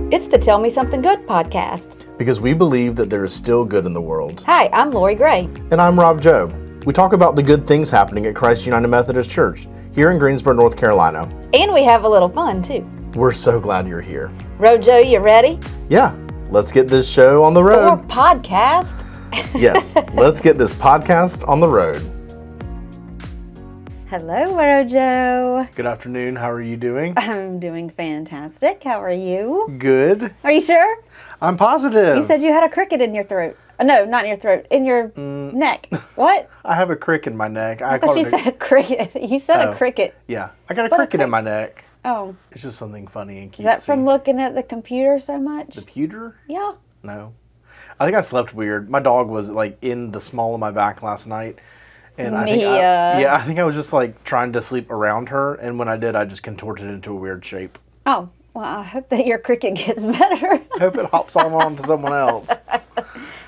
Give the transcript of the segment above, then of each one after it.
It's the Tell Me Something Good podcast. Because we believe that there is still good in the world. Hi, I'm Lori Gray. And I'm Rob Joe. We talk about the good things happening at Christ United Methodist Church here in Greensboro, North Carolina. And we have a little fun, too. We're so glad you're here. Rojo, you ready? Yeah, let's get this show on the road. Or podcast. Yes, let's get this podcast on the road. Hello, Rojo. Good afternoon. How are you doing? I'm doing fantastic. How are you? Good. Are you sure? I'm positive. You said you had a cricket in your throat. No, not in your throat. In your neck. What? I have a crick in my neck. I thought you said a cricket. You said a cricket. Yeah, I got a cricket in my neck. Oh. It's just something funny and cute. Is that from looking at the computer so much? The pewter? Yeah. No. I think I slept weird. My dog was like in the small of my back last night. And I think I was just like trying to sleep around her, and when I did, I just contorted into a weird shape. Oh, well, I hope that your cricket gets better. I hope it hops on to someone else.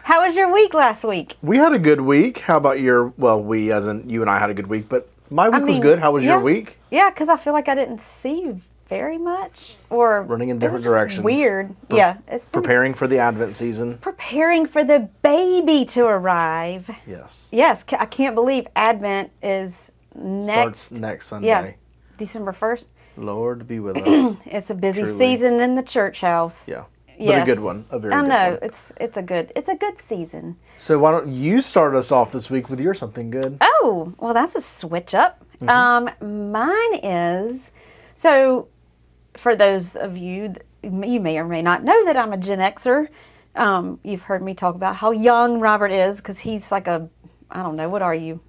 How was your week last week? We had a good week. How about we as in you and I had a good week, but my week was good. How was your week? Yeah, because I feel like I didn't see you very much, or running in different directions. Weird. It's been preparing for the Advent season. Preparing for the baby to arrive. Yes. Yes, I can't believe Advent is starts next Sunday. Yeah, December 1st. Lord be with us. It's a busy season in the church house. Yeah. But a good one. A very good one. I know. It's a good season. So why don't you start us off this week with your something good? Oh, well, that's a switch up. Mine is, so for those of you, you may or may not know that I'm a Gen Xer. You've heard me talk about how young Robert is because he's like I don't know, what are you?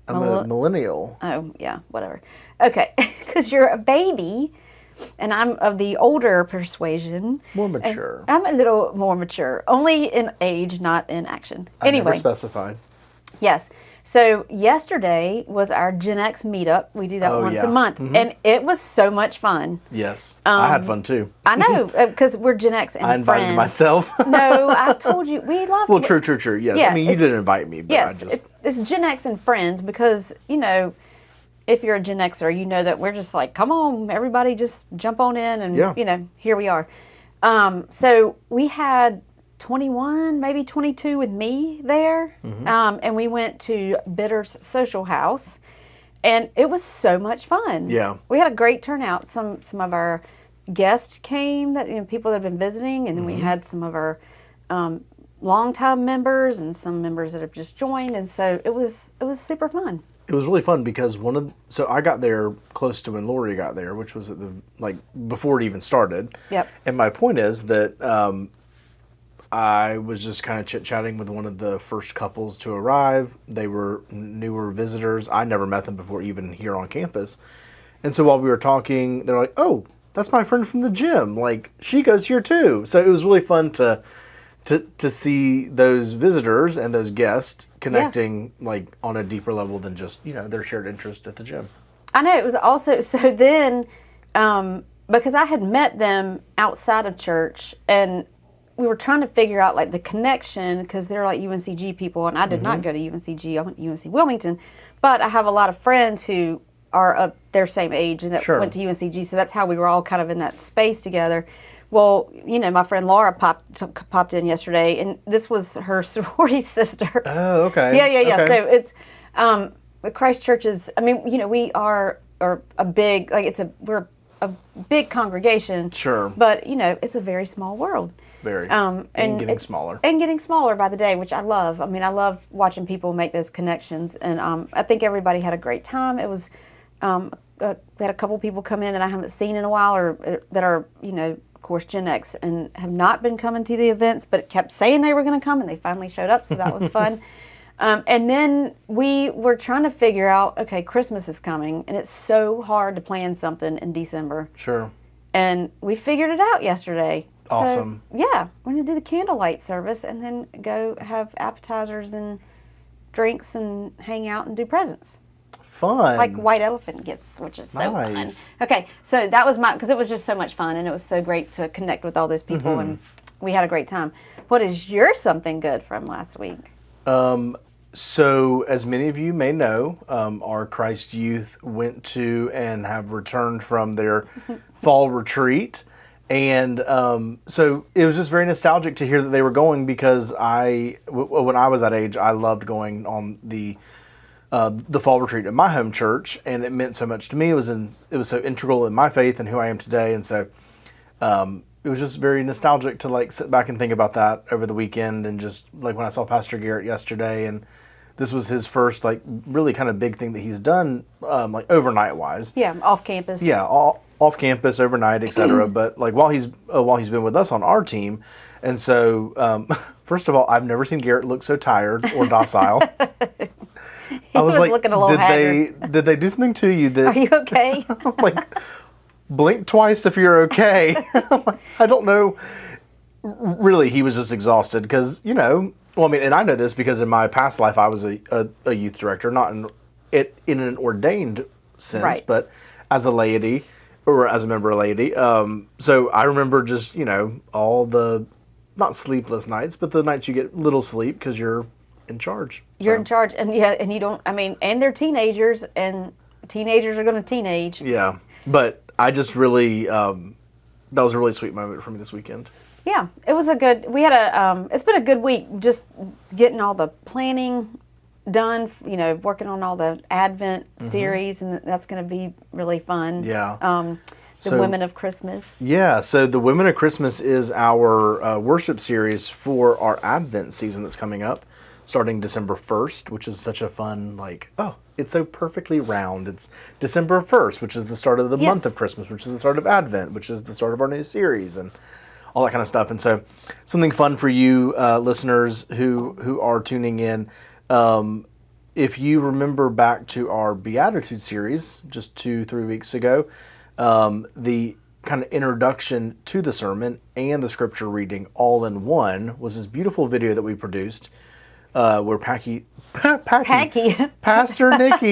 I'm a millennial. Oh, yeah, whatever. Okay, because you're a baby, and I'm of the older persuasion. More mature. I'm a little more mature, only in age, not in action. Anyway. Never specified. Yes. So yesterday was our Gen X meetup. We do that once a month, and it was so much fun. Yes, I had fun too. I know, because we're Gen X and I invited friends. myself. No, I told you we love. Well, true. Yes, yeah, I mean you didn't invite me, but yes, I just. It's Gen X and friends because if you're a Gen Xer, you know that we're just like, come on, everybody, just jump on in, and here we are. So we had 21, maybe 22 with me there. And we went to Bitter's Social House, and it was so much fun. Yeah. We had a great turnout. Some of our guests came, people that have been visiting, and then we had some of our longtime members and some members that have just joined, and so it was super fun. It was really fun because so I got there close to when Lori got there, which was at before it even started. Yep. And my point is that I was just kind of chit-chatting with one of the first couples to arrive. They were newer visitors. I never met them before, even here on campus. And so while we were talking, they're like, "Oh, that's my friend from the gym. Like, she goes here too." So it was really fun to see those visitors and those guests connecting on a deeper level than just, their shared interest at the gym. I know. It was also, so then, because I had met them outside of church, and we were trying to figure out the connection, because they're UNCG people, and I did not go to UNCG. I went to UNC Wilmington, but I have a lot of friends who are of their same age and that went to UNCG, so that's how we were all kind of in that space together. Well, my friend Laura popped in yesterday, and this was her sorority sister. Oh, okay. Yeah. Okay. So it's Christ Church is. I mean, we are a big we're a big congregation. Sure. But it's a very small world. Very. And getting smaller. And getting smaller by the day, which I love. I mean, I love watching people make those connections, and I think everybody had a great time. It was. We had a couple people come in that I haven't seen in a while, or that are of course Gen X, and have not been coming to the events, but kept saying they were going to come, and they finally showed up, so that was fun. And then we were trying to figure out, okay, Christmas is coming, and it's so hard to plan something in December. Sure. And we figured it out yesterday. Awesome. So, yeah, we're going to do the candlelight service and then go have appetizers and drinks and hang out and do presents. Fun. Like white elephant gifts, which is so nice. fun. Okay, so that was because it was just so much fun, and it was so great to connect with all those people, and we had a great time. What is your something good from last week? So, as many of you may know, our Christ Youth went to and have returned from their fall retreat. And so it was just very nostalgic to hear that they were going, because when I was that age, I loved going on the fall retreat at my home church, and it meant so much to me. It was so integral in my faith and who I am today, and so it was just very nostalgic to like sit back and think about that over the weekend, and just like when I saw Pastor Garrett yesterday, and this was his first like really kind of big thing that he's done, like overnight wise. Yeah, off campus. Yeah, off campus, overnight, etc. But like while he's been with us on our team, and so first of all, I've never seen Garrett look so tired or docile. He was like, looking a little haggard. did they do something to you that? Are you okay? Like, blink twice if you're okay. I don't know. Really, he was just exhausted because, well, I mean, and I know this because in my past life I was a youth director, not in an ordained sense, Right. but as a laity or as a member of laity. So I remember just, all the, not sleepless nights, but the nights you get little sleep because you're in charge. You're in charge, and and you don't. I mean, and they're teenagers, and teenagers are going to teenage. Yeah, but I just really that was a really sweet moment for me this weekend. Yeah, it was a good. We had a. It's been a good week, just getting all the planning done. Working on all the Advent series, and that's going to be really fun. Yeah. The Women of Christmas. Yeah, so the Women of Christmas is our worship series for our Advent season that's coming up, starting December 1st, which is such a fun, it's so perfectly round. It's December 1st, which is the start of the month of Christmas, which is the start of Advent, which is the start of our new series, and all that kind of stuff. And so something fun for you listeners who are tuning in. If you remember back to our Beatitude series just 2-3 weeks ago, the kind of introduction to the sermon and the scripture reading all in one was this beautiful video that we produced where Pastor Nikki,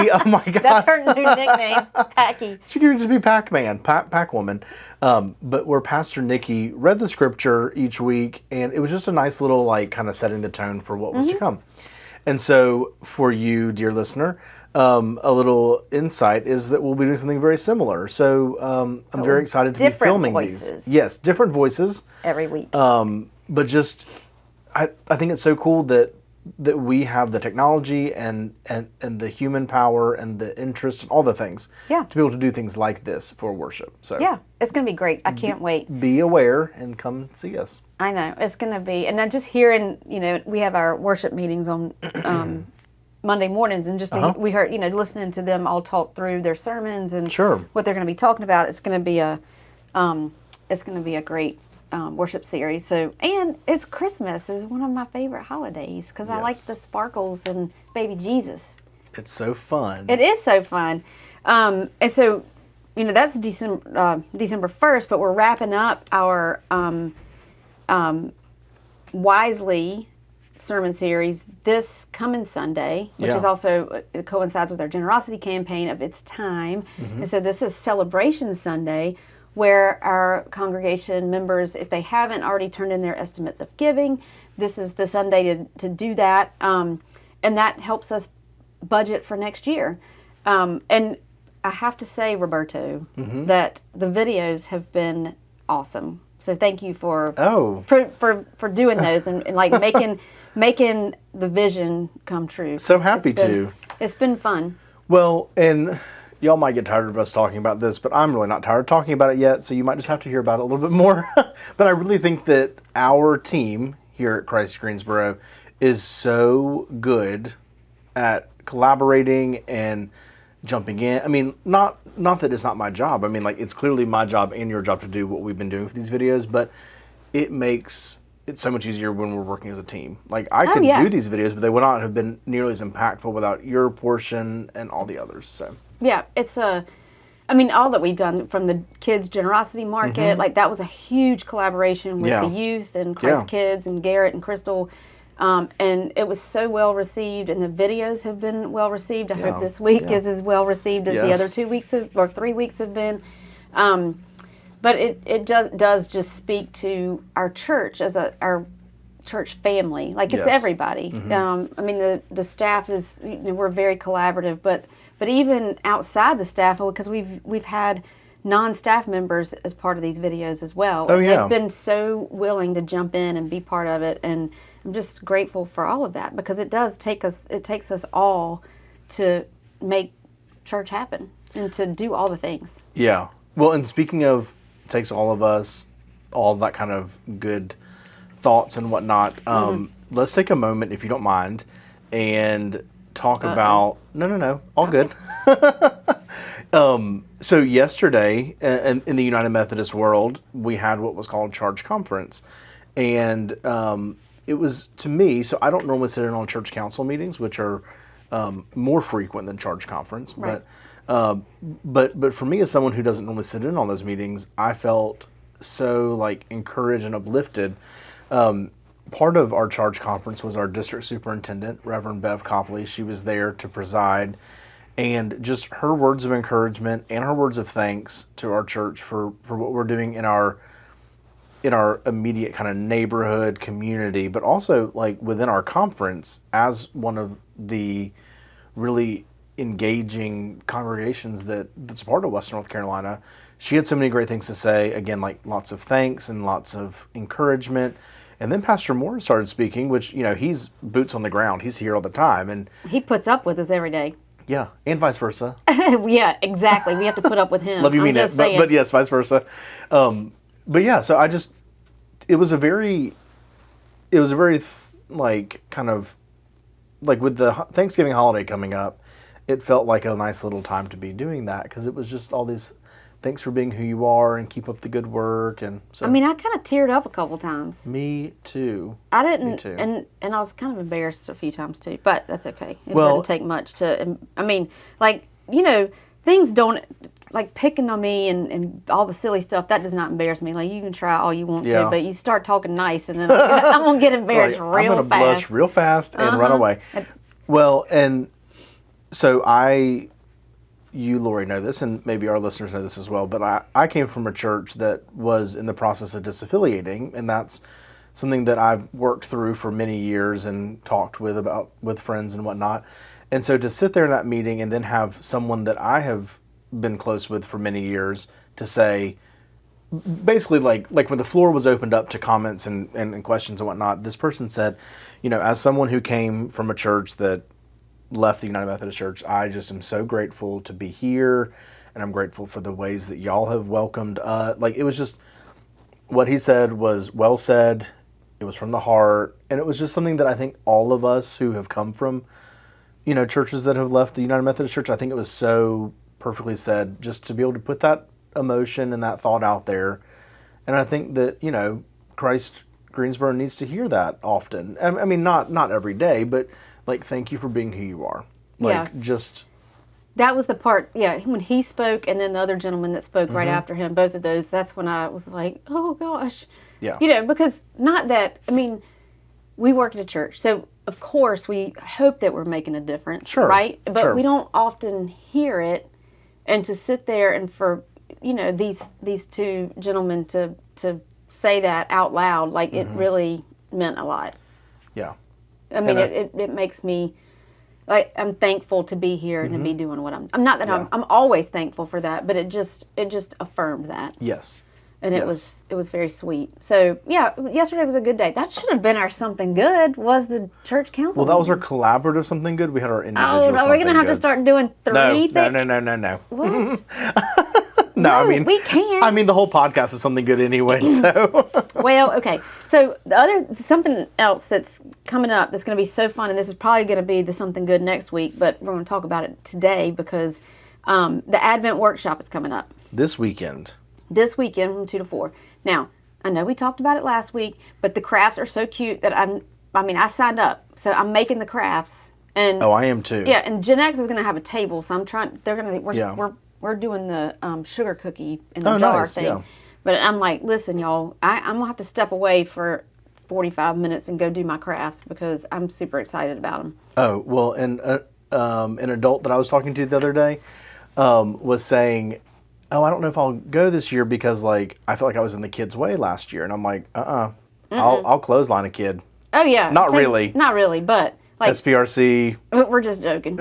oh my gosh. That's her new nickname, Packy. She could just be Pac-Man, Pac-Woman. But where Pastor Nikki read the scripture each week, and it was just a nice little, kind of setting the tone for what was to come. And so for you, dear listener, a little insight is that we'll be doing something very similar. So I'm very excited to be filming these. Yes, different voices. Every week. But just, I think it's so cool that we have the technology and the human power and the interest and all the things to be able to do things like this for worship. So yeah, it's going to be great. I can't wait. Be aware and come see us. I know, it's going to be. And I'm just hearing, we have our worship meetings on Monday mornings, and just we heard, listening to them all talk through their sermons and what they're going to be talking about. It's going to be a great worship series. So, and it's Christmas is one of my favorite holidays because I like the sparkles and baby Jesus. It's so fun. It is so fun. And so, that's December 1st, but we're wrapping up our Wisely sermon series this coming Sunday, which is also, it coincides with our generosity campaign of It's Time. And so this is Celebration Sunday, where our congregation members, if they haven't already turned in their estimates of giving, this is the Sunday to do that. And that helps us budget for next year. And I have to say, Roberto, that the videos have been awesome. So thank you for doing those and like making the vision come true. So happy to. It's been fun. Well, and y'all might get tired of us talking about this, but I'm really not tired of talking about it yet, so you might just have to hear about it a little bit more. But I really think that our team here at Christ Greensboro is so good at collaborating and jumping in. I mean, not that it's not my job. I mean, it's clearly my job and your job to do what we've been doing for these videos, but it makes it so much easier when we're working as a team. I could do these videos, but they would not have been nearly as impactful without your portion and all the others. So yeah, it's all that we've done from the kids generosity market, that was a huge collaboration with the youth and Christ Kids and Garrett and Crystal. And it was so well received, and the videos have been well received. I hope this week is as well received as the other 2 weeks or 3 weeks have been. But it does just speak to our church as our church family. It's everybody. The staff is, we're very collaborative, but even outside the staff, because we've had non-staff members as part of these videos as well. Oh, And yeah. they've been so willing to jump in and be part of it, and I'm just grateful for all of that, because it takes us all to make church happen and to do all the things. Yeah. Well, and speaking of takes all of us, all that kind of good thoughts and whatnot, let's take a moment, if you don't mind, and talk about... No, all good. So yesterday, in the United Methodist world, we had what was called Charge Conference. And it was, to me, so I don't normally sit in on church council meetings, which are more frequent than Charge Conference. Right. But for me, as someone who doesn't normally sit in on those meetings, I felt so like encouraged and uplifted. Part of our Charge Conference was our district superintendent, Reverend Bev Copley. She was there to preside, and just her words of encouragement and her words of thanks to our church for what we're doing in our immediate kind of neighborhood community, but also like within our conference as one of the really engaging congregations that's a part of Western North Carolina. She had so many great things to say. Again, like lots of thanks and lots of encouragement. And then Pastor Moore started speaking, which, he's boots on the ground. He's here all the time. And He puts up with us every day. yeah, and vice versa. Yeah, exactly. We have to put up with him. Love you, I'm mean it. just saying. But yes, vice versa. But yeah, so it was a very like kind of like with the Thanksgiving holiday coming up, it felt like a nice little time to be doing that, because it was just all these thanks for being who you are and keep up the good work. And so I mean, I kind of teared up a couple times. me too. I didn't, Me too. and I was kind of embarrassed a few times too, but that's okay. It Well- doesn't take much to, I mean, like, things don't, like picking on me and all the silly stuff, that does not embarrass me. Like, you can try all you want Yeah. to, but you start talking nice and then I'm going to get embarrassed Like, I'm real gonna fast. blush real fast and run away. Well, and so you, Lori, know this, and maybe our listeners know this as well, but I came from a church that was in the process of disaffiliating, and that's something that I've worked through for many years and talked with friends and whatnot. And so to sit there in that meeting and then have someone that I have been close with for many years to say, basically like when the floor was opened up to comments and questions and whatnot, this person said, as someone who came from a church that left the United Methodist Church, I just am so grateful to be here, and I'm grateful for the ways that y'all have welcomed. Like, it was just, what he said was well said. It was from the heart, and it was just something that I think all of us who have come from, churches that have left the United Methodist Church, I think it was so perfectly said, just to be able to put that emotion and that thought out there. And I think that, Christ Greensboro needs to hear that often. I mean, not every day, but like, thank you for being who you are. Like, Yeah. just... That was the part, when he spoke and then the other gentleman that spoke right after him, both of those, that's when I was like, oh gosh. Yeah. Because not that, I mean, we work at a church, so of course we hope that we're making a difference, Sure, right? But sure. we don't often hear it, and to sit there and for, these two gentlemen to say that out loud, like it really meant a lot. Yeah. I mean, And it makes me, like, I'm thankful to be here and to be doing what I'm not that I'm always thankful for that, but it just affirmed that. Yes. And it Yes. was very sweet. So yeah, yesterday was a good day. That should have been our something good, was the church council. Well, that was our meeting. collaborative something good. We had our individual Oh, are we gonna have to goods. start doing three No, things? no. What? No, I No, mean, we can. I mean, the whole podcast is something good anyway, so. Well, okay. So something else that's coming up that's going to be so fun, and this is probably going to be the something good next week, but we're going to talk about it today because the Advent workshop is coming up This weekend. this weekend from 2 to 4. Now, I know we talked about it last week, but the crafts are so cute that I signed up, so I'm making the crafts. And Oh, I am too. yeah, and Gen X is going to have a table, so I'm trying. Yeah. We're doing the sugar cookie in the Oh, jar nice, thing. yeah. But I'm like, listen, y'all, I'm gonna have to step away for 45 minutes and go do my crafts because I'm super excited about them. Oh, well, and an adult that I was talking to the other day was saying, oh, I don't know if I'll go this year because, like, I felt like I was in the kid's way last year. And I'm like, I'll clothesline a kid. Oh yeah, Not really. not really, but Like, SPRC, we're just joking.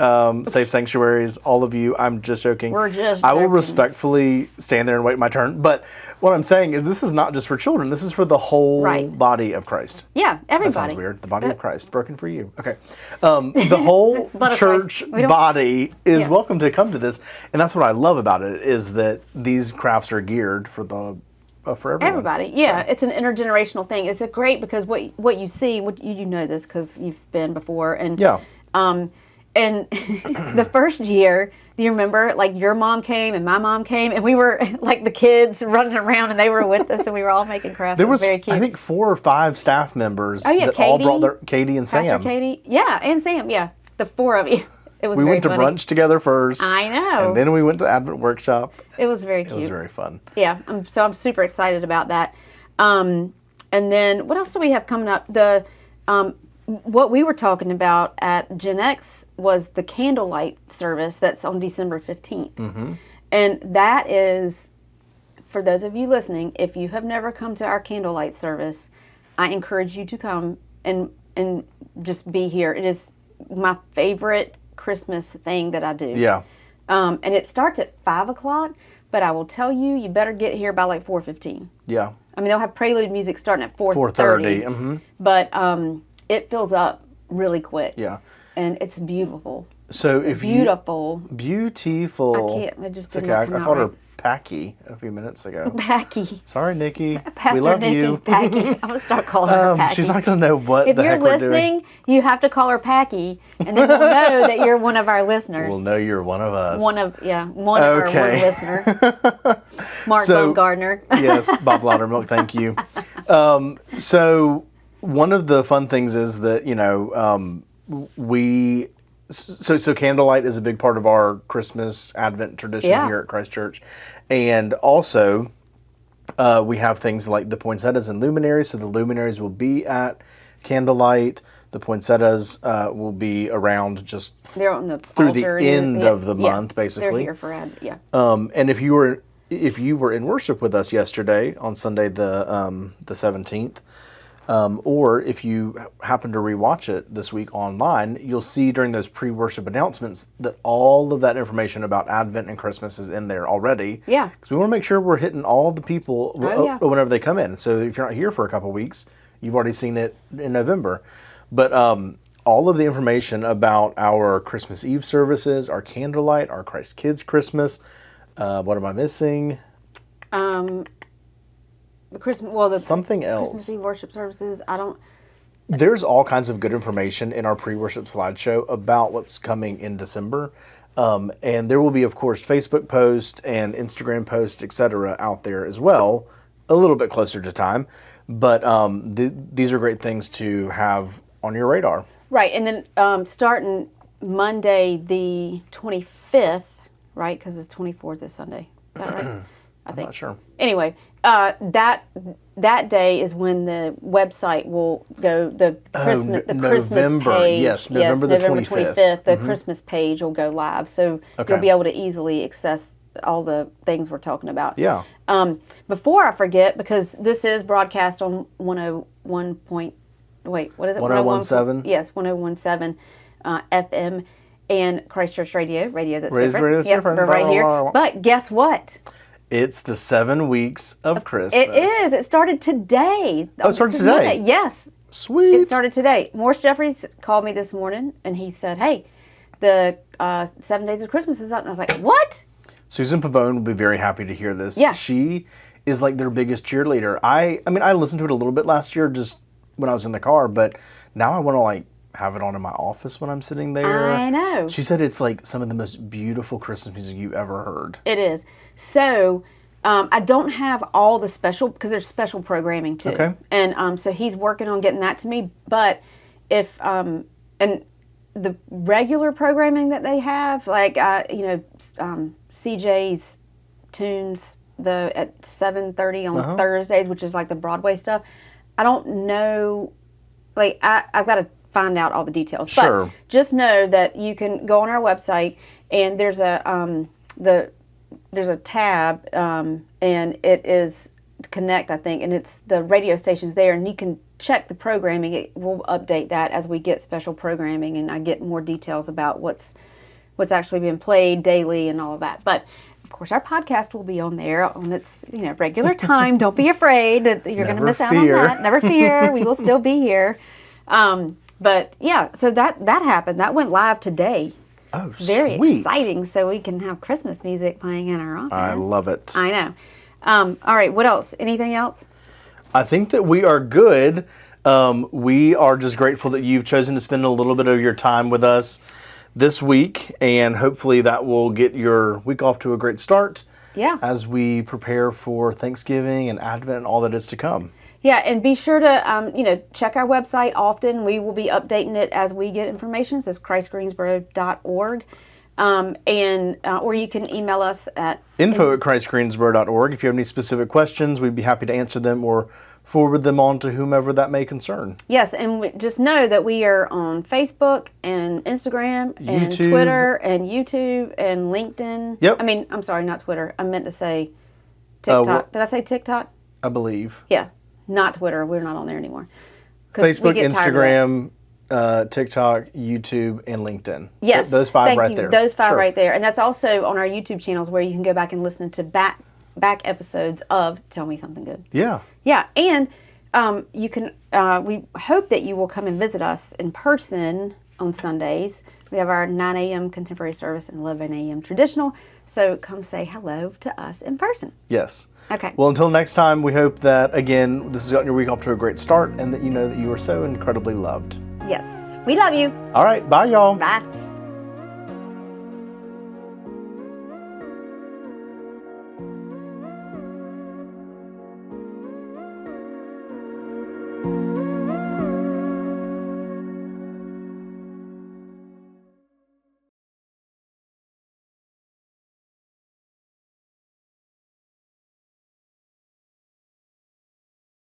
Safe Sanctuaries, all of you. I'm just joking. We're just I will joking. respectfully stand there and wait my turn. But what I'm saying is this is not just for children. This is for the whole Right. body of Christ. Yeah, everybody. That sounds weird. The body of Christ, broken for you. Okay. The whole Blood of church Christ. We don't- body is Yeah. welcome to come to this. And that's what I love about it, is that these crafts are geared for for everyone. Everybody, yeah, it's an intergenerational thing. It's a great because what you see, you know this because you've been before, and Yeah. and the first year, do you remember? Like your mom came and my mom came, and we were like the kids running around, and they were with us, and we were all making crafts. There it was was, very cute. I think, 4 or 5 staff members yeah, that all Katie, brought their Katie and Pastor Sam. Katie, yeah, and Sam, yeah, the 4 of you. It was We very went to funny. brunch together first. I know. And then we went to Advent Workshop. It was very cute. It was very fun. Yeah, I'm super excited about that. And then what else do we have coming up? The what we were talking about at Gen X was the candlelight service that's on December 15th. Mm-hmm. And that is, for those of you listening, if you have never come to our candlelight service, I encourage you to come and just be here. It is my favorite Christmas thing that I do. Yeah. And it starts at 5 o'clock, but I will tell you, you better get here by like 4:15. Yeah. I mean, they'll have prelude music starting at 4:30. 4:30. Mm-hmm. But it fills up really quick. Yeah. And it's beautiful. So if Beautiful. beautiful. I can't. I just It's did okay. not I come out called her right. Packy a few minutes ago. Packy. Sorry, Nikki. Pastor we love Nikki you. Packy. I'm going to start calling her Packy. She's not going to know what If the you're heck we're doing. listening, you have to call her Packy, and then we'll know that you're one of our listeners. We'll know you're one of us. One of our one listener. Mark So- Baumgardner. Yes, Bob Loudermilk, thank you. So one of the fun things is that, so candlelight is a big part of our Christmas Advent tradition Yeah. here at Christ Church. And also we have things like the poinsettias and luminaries. So the luminaries will be at candlelight. The poinsettias will be around just They're on the through the altar end of the month, They're basically. here for yeah. And if you were in worship with us yesterday on Sunday the 17th, or if you happen to rewatch it this week online, you'll see during those pre-worship announcements that all of that information about Advent and Christmas is in there already. Yeah. Because we want to make sure we're hitting all the people yeah. whenever they come in. So if you're not here for a couple weeks, you've already seen it in November. But all of the information about our Christmas Eve services, our candlelight, our Christ Kids Christmas, what am I missing? The Something else. Christmas Eve worship services. There's all kinds of good information in our pre-worship slideshow about what's coming in December. And there will be, of course, Facebook posts and Instagram posts, etc., out there as well, a little bit closer to time. But these are great things to have on your radar. Right, and then starting Monday the 25th, right? Because it's 24th is Sunday. Is that right? I'm not sure. Anyway, that day is when the website will go. The Christmas November, page. yes, November the 25th. The Christmas page will go live, so Okay. you'll be able to easily access all the things we're talking about. Yeah. Before I forget, because this is broadcast on 101 point. Wait, what is it? 101.7? Yes, 101.7 FM and Christchurch Radio that's Radio- different. radio's different. But right here. Blah, blah, blah. But guess what? It's the 7 weeks of Christmas. It is. It started today. Oh, it started This is today? Monday. Yes, Sweet. it started today. Morris Jeffries called me this morning and he said, "Hey, the 7 Days of Christmas is up." And I was like, "What?" Susan Pabone will be very happy to hear this. Yeah. She is like their biggest cheerleader. I mean, I listened to it a little bit last year just when I was in the car, but now I want to like have it on in my office when I'm sitting there. I know. She said it's like some of the most beautiful Christmas music you've ever heard. It is. So I don't have all the special, because there's special programming too. Okay. And so he's working on getting that to me. But if, and the regular programming that they have, like, CJ's Tunes at 7:30 on Thursdays, which is like the Broadway stuff, I don't know, like, I've got to find out all the details. Sure. But just know that you can go on our website and there's a tab, and it is Connect, I think, and it's the radio stations there, and you can check the programming. We'll update that as we get special programming, and I get more details about what's actually being played daily and all of that. But of course, our podcast will be on there on its regular time. Don't be afraid that you're going to miss out on that. Never fear, we will still be here. But yeah, so that happened. That went live today. Oh, very sweet. Exciting. So we can have Christmas music playing in our office. I love it. I know. All right, what else? Anything else? I think that we are good. We are just grateful that you've chosen to spend a little bit of your time with us this week, and hopefully that will get your week off to a great start. Yeah. As we prepare for Thanksgiving and Advent and all that is to come. Yeah, and be sure to check our website often. We will be updating it as we get information. So it's christgreensboro.org. Or you can email us at info@christgreensboro.org. If you have any specific questions, we'd be happy to answer them or forward them on to whomever that may concern. Yes, and just know that we are on Facebook and Instagram and YouTube. Twitter and YouTube and LinkedIn. Yep. I mean, I'm sorry, not Twitter. I meant to say TikTok. Did I say TikTok? I believe. Yeah, not Twitter. We're not on there anymore. 'Cause Facebook, we get tired of that. Instagram, TikTok, YouTube, and LinkedIn. Yes. Those five thank right you. there. Those five Sure. right there. And that's also on our YouTube channels where you can go back and listen to back episodes of Tell Me Something Good. Yeah. Yeah, and you can. We hope that you will come and visit us in person on Sundays. We have our 9 a.m. contemporary service and 11 a.m. traditional. So come say hello to us in person. Yes. Okay. Well, until next time, we hope that, again, this has gotten your week off to a great start and that you know that you are so incredibly loved. Yes. We love you. All right. Bye, y'all. Bye.